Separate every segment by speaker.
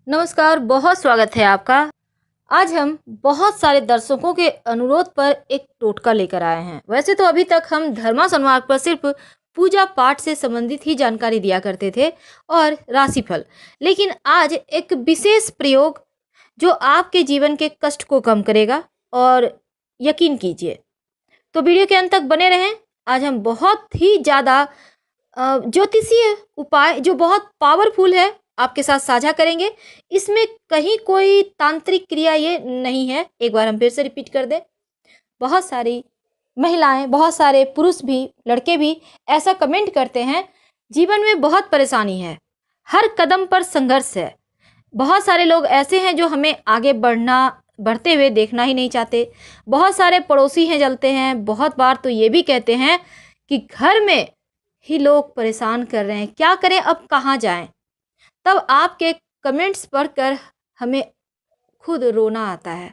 Speaker 1: नमस्कार, बहुत स्वागत है आपका। आज हम बहुत सारे दर्शकों के अनुरोध पर एक टोटका लेकर आए हैं। वैसे तो अभी तक हम धर्मा संवाद पर सिर्फ पूजा पाठ से संबंधित ही जानकारी दिया करते थे और राशिफल, लेकिन आज एक विशेष प्रयोग जो आपके जीवन के कष्ट को कम करेगा। और यकीन कीजिए, तो वीडियो के अंत तक बने रहें। आज हम बहुत ही ज़्यादा ज्योतिषीय उपाय जो बहुत पावरफुल है आपके साथ साझा करेंगे। इसमें कहीं कोई तांत्रिक क्रिया ये नहीं है। एक बार हम फिर से रिपीट कर दें। बहुत सारी महिलाएं, बहुत सारे पुरुष भी, लड़के भी ऐसा कमेंट करते हैं, जीवन में बहुत परेशानी है, हर कदम पर संघर्ष है। बहुत सारे लोग ऐसे हैं जो हमें आगे बढ़ते हुए देखना ही नहीं चाहते। बहुत सारे पड़ोसी हैं जलते हैं। बहुत बार तो ये भी कहते हैं कि घर में ही लोग परेशान कर रहे हैं, क्या करें, अब कहाँ जाएं। तब आपके कमेंट्स पढ़कर हमें खुद रोना आता है।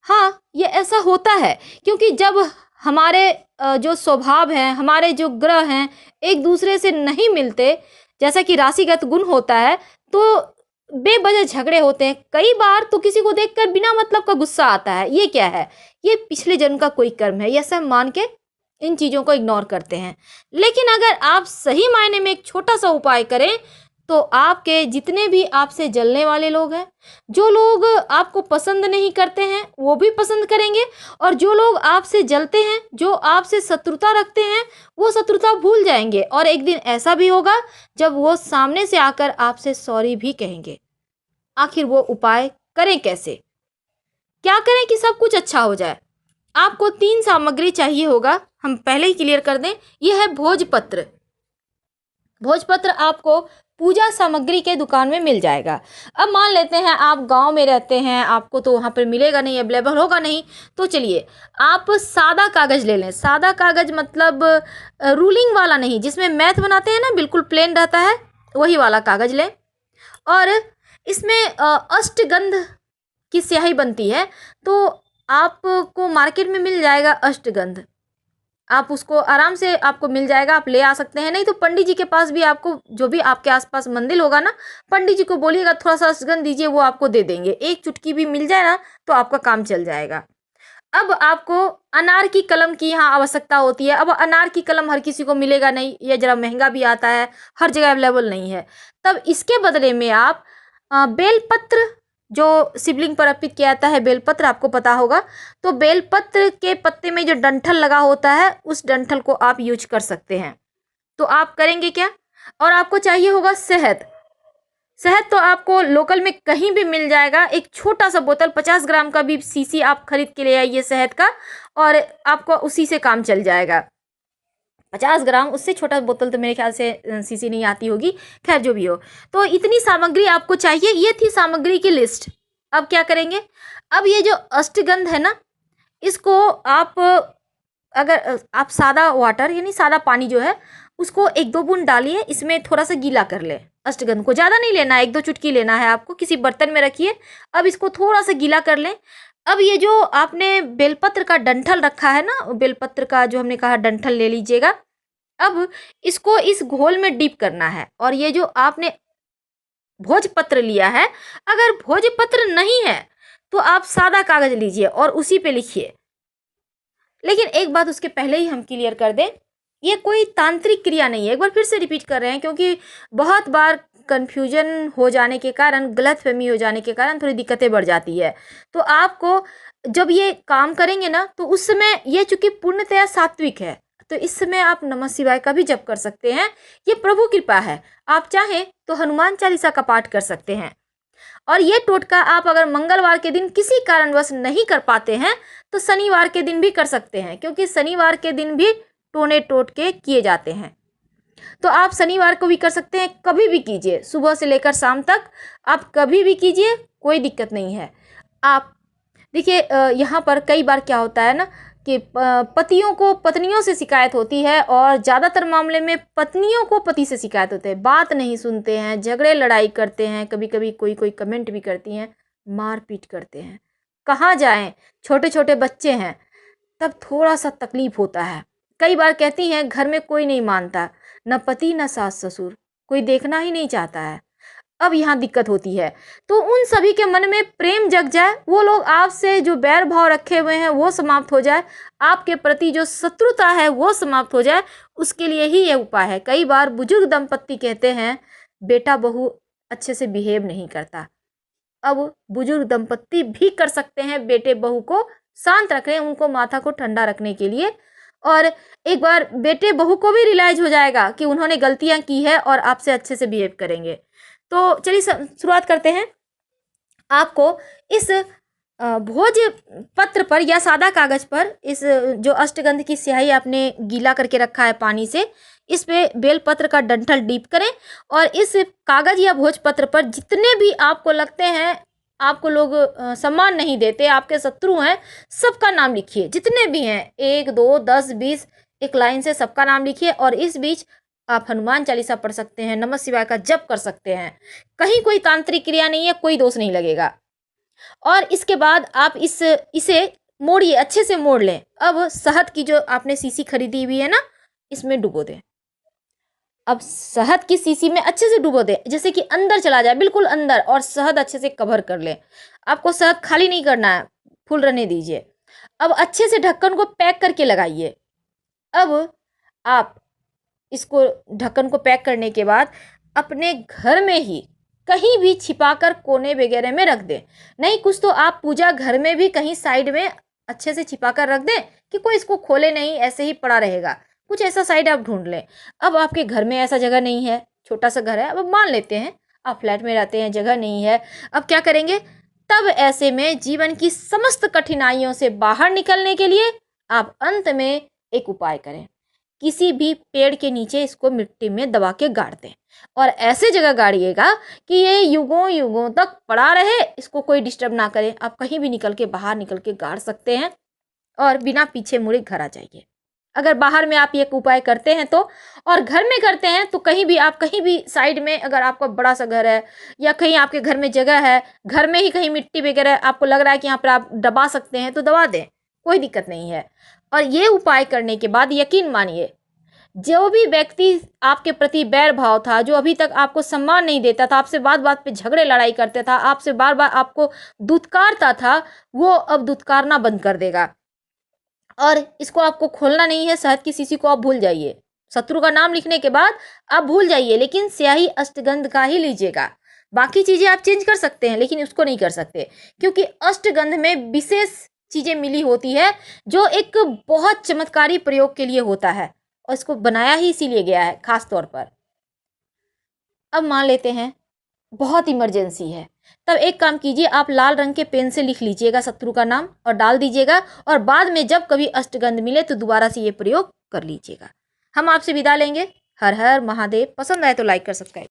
Speaker 1: हाँ, ये ऐसा होता है क्योंकि जब हमारे जो स्वभाव हैं, हमारे जो ग्रह हैं, एक दूसरे से नहीं मिलते, जैसा कि राशिगत गुण होता है, तो बेवजह झगड़े होते हैं। कई बार तो किसी को देखकर बिना मतलब का गुस्सा आता है। ये क्या है? ये पिछले जन्म का कोई कर्म है, ये सब मान के इन चीज़ों को इग्नोर करते हैं। लेकिन अगर आप सही मायने में एक छोटा सा उपाय करें तो आपके जितने भी आपसे जलने वाले लोग हैं, जो लोग आपको पसंद नहीं करते हैं, वो भी पसंद करेंगे। और जो लोग आपसे जलते हैं, जो आपसे शत्रुता रखते हैं, वो शत्रुता भूल जाएंगे। और एक दिन ऐसा भी होगा जब वो सामने से आकर आपसे सॉरी भी कहेंगे। आखिर वो उपाय करें कैसे? क्या करें कि सब कुछ अच्छा हो जाए? आपको 3 सामग्री चाहिए होगा। हम पहले ही क्लियर कर दें, यह है भोजपत्र। भोजपत्र आपको पूजा सामग्री के दुकान में मिल जाएगा। अब मान लेते हैं आप गांव में रहते हैं, आपको तो वहाँ पर मिलेगा नहीं, अवेलेबल होगा नहीं। तो चलिए, आप सादा कागज़ ले लें। सादा कागज़ मतलब रूलिंग वाला नहीं, जिसमें मैथ बनाते हैं ना, बिल्कुल प्लेन रहता है, वही वाला कागज़ लें। और इसमें अष्टगंध की स्याही बनती है, तो आपको मार्केट में मिल जाएगा अष्टगंध। आप उसको आराम से आपको मिल जाएगा, आप ले आ सकते हैं। नहीं तो पंडित जी के पास भी, आपको जो भी आपके आसपास मंदिर होगा ना, पंडित जी को बोलिएगा थोड़ा सा अष्टगंध दीजिए, वो आपको दे देंगे। एक चुटकी भी मिल जाए ना तो आपका काम चल जाएगा। अब आपको अनार की कलम की यहाँ आवश्यकता होती है। अब अनार की कलम हर किसी को मिलेगा नहीं, ये जरा महंगा भी आता है, हर जगह अवेलेबल नहीं है। तब इसके बदले में आप बेलपत्र, जो शिवलिंग पर अर्पित किया जाता है, बेलपत्र आपको पता होगा, तो बेलपत्र के पत्ते में जो डंठल लगा होता है, उस डंठल को आप यूज कर सकते हैं। तो आप करेंगे क्या? और आपको चाहिए होगा शहद। शहद तो आपको लोकल में कहीं भी मिल जाएगा। एक छोटा सा बोतल 50 ग्राम का भी शीशी आप खरीद के ले आइए शहद का, और आपको उसी से काम चल जाएगा। 50 ग्राम, उससे छोटा बोतल तो मेरे ख्याल से शीशी नहीं आती होगी। खैर, जो भी हो, तो इतनी सामग्री आपको चाहिए। ये थी सामग्री की लिस्ट। अब क्या करेंगे? अब ये जो अष्टगंध है ना, इसको आप, अगर आप सादा वाटर यानी सादा पानी जो है, उसको 1-2 बूंद डालिए, इसमें थोड़ा सा गीला कर ले। अष्टगंध को ज़्यादा नहीं लेना है, 1-2 चुटकी लेना है आपको। किसी बर्तन में रखिए। अब इसको थोड़ा सा गीला कर लें। अब ये जो आपने बेलपत्र का डंठल रखा है ना, बेलपत्र का जो हमने कहा डंठल ले लीजिएगा। अब इसको इस घोल में डीप करना है। और ये जो आपने भोजपत्र लिया है, अगर भोजपत्र नहीं है तो आप सादा कागज लीजिए और उसी पे लिखिए। लेकिन एक बात उसके पहले ही हम क्लियर कर दें, ये कोई तांत्रिक क्रिया नहीं है। एक बार फिर से रिपीट कर रहे हैं, क्योंकि बहुत बार कन्फ्यूजन हो जाने के कारण, गलतफहमी हो जाने के कारण थोड़ी दिक्कतें बढ़ जाती है। तो आपको जब ये काम करेंगे ना, तो उस समय ये चूंकि पूर्णतया सात्विक है, तो इस समय आप नमः शिवाय का भी जप कर सकते हैं। ये प्रभु कृपा है। आप चाहें तो हनुमान चालीसा का पाठ कर सकते हैं। और ये टोटका आप अगर मंगलवार के दिन किसी कारणवश नहीं कर पाते हैं, तो शनिवार के दिन भी कर सकते हैं, क्योंकि शनिवार के दिन भी टोने टोटके किए जाते हैं। तो आप शनिवार को भी कर सकते हैं, कभी भी कीजिए, सुबह से लेकर शाम तक आप कभी भी कीजिए, कोई दिक्कत नहीं है। आप देखिए, यहाँ पर कई बार क्या होता है ना कि पतियों को पत्नियों से शिकायत होती है, और ज़्यादातर मामले में पत्नियों को पति से शिकायत होती है। बात नहीं सुनते हैं, झगड़े लड़ाई करते हैं, कभी कभी कोई कोई कमेंट भी करती हैं, मारपीट करते हैं। कहाँ जाएं, छोटे छोटे बच्चे हैं, तब थोड़ा सा तकलीफ होता है। कई बार कहती हैं घर में कोई नहीं मानता, न पति न सास ससुर, कोई देखना ही नहीं चाहता है। अब यहाँ दिक्कत होती है। तो उन सभी के मन में प्रेम जग जाए, वो लोग आपसे जो बैर भाव रखे हुए हैं वो समाप्त हो जाए, आपके प्रति जो शत्रुता है वो समाप्त हो जाए, उसके लिए ही ये उपाय है। कई बार बुजुर्ग दंपत्ति कहते हैं बेटा बहू अच्छे से बिहेव नहीं करता। अब बुजुर्ग दंपत्ति भी कर सकते हैं बेटे बहू को शांत रखने, उनको माथा को ठंडा रखने के लिए। और एक बार बेटे बहू को भी रियलाइज हो जाएगा कि उन्होंने गलतियां की है और आपसे अच्छे से बिहेव करेंगे। तो चलिए शुरुआत करते हैं। आपको इस भोज पत्र पर या सादा कागज पर इस जो अष्टगंध की स्याही आपने गीला करके रखा है पानी से, इस पे बेलपत्र का डंठल डीप करें और इस कागज या भोजपत्र पर जितने भी आपको लगते हैं आपको लोग सम्मान नहीं देते, आपके शत्रु हैं, सबका नाम लिखिए। जितने भी हैं 1 2 10 20 एक लाइन से सबका नाम लिखिए। और इस बीच आप हनुमान चालीसा पढ़ सकते हैं, नमः शिवाय का जप कर सकते हैं। कहीं कोई तांत्रिक क्रिया नहीं है, कोई दोष नहीं लगेगा। और इसके बाद आप इसे मोड़िए, अच्छे से मोड़ लें। अब शहद की जो आपने शीशी खरीदी हुई है ना, इसमें डुबो दें। अब शहद की शीशी में अच्छे से डुबो दें, जैसे कि अंदर चला जाए, बिल्कुल अंदर, और शहद अच्छे से कवर कर लें। आपको शहद खाली नहीं करना है, फुल रहने दीजिए। अब अच्छे से ढक्कन को पैक करके लगाइए। अब आप इसको ढक्कन को पैक करने के बाद अपने घर में ही कहीं भी छिपाकर कोने वगैरह में रख दें। नहीं कुछ तो आप पूजा घर में भी कहीं साइड में अच्छे से छिपाकर रख दें कि कोई इसको खोले नहीं, ऐसे ही पड़ा रहेगा। कुछ ऐसा साइड आप ढूंढ लें। अब आपके घर में ऐसा जगह नहीं है, छोटा सा घर है, अब मान लेते हैं आप फ्लैट में रहते हैं, जगह नहीं है, अब क्या करेंगे? तब ऐसे में जीवन की समस्त कठिनाइयों से बाहर निकलने के लिए आप अंत में एक उपाय करें। किसी भी पेड़ के नीचे इसको मिट्टी में दबा के गाड़ दें और ऐसे जगह गाड़िएगा कि ये युगों युगों तक पड़ा रहे, इसको कोई डिस्टर्ब ना करे। आप कहीं भी निकल के बाहर निकल के गाड़ सकते हैं और बिना पीछे मुड़े घर आ जाइए। अगर बाहर में आप ये उपाय करते हैं तो, और घर में करते हैं तो कहीं भी आप कहीं भी साइड में, अगर आपका बड़ा सा घर है या कहीं आपके घर में जगह है, घर में ही कहीं मिट्टी वगैरह आपको लग रहा है कि यहाँ पर आप दबा सकते हैं तो दबा दें, कोई दिक्कत नहीं है। और ये उपाय करने के बाद यकीन मानिए, जो भी व्यक्ति आपके प्रति बैर भाव था, जो अभी तक आपको सम्मान नहीं देता था, आपसे बात बात पे झगड़े लड़ाई करता था, आपसे बार बार आपको दुत्कारता था, वो अब दुत्कारना बंद कर देगा। और इसको आपको खोलना नहीं है, शहद की शीशी को आप भूल जाइए। शत्रु का नाम लिखने के बाद आप भूल जाइए, लेकिन स्याही अष्टगंध का ही लीजिएगा। बाकी चीजें आप चेंज कर सकते हैं लेकिन उसको नहीं कर सकते, क्योंकि अष्टगंध में विशेष चीजें मिली होती है जो एक बहुत चमत्कारी प्रयोग के लिए होता है और इसको बनाया ही इसीलिए गया है खास तौर पर। अब मान लेते हैं बहुत इमरजेंसी है, तब एक काम कीजिए, आप लाल रंग के पेन से लिख लीजिएगा शत्रु का नाम और डाल दीजिएगा, और बाद में जब कभी अष्टगंध मिले तो दोबारा से ये प्रयोग कर लीजिएगा। हम आपसे विदा लेंगे। हर हर महादेव। पसंद आए तो लाइक कर सब्सक्राइब।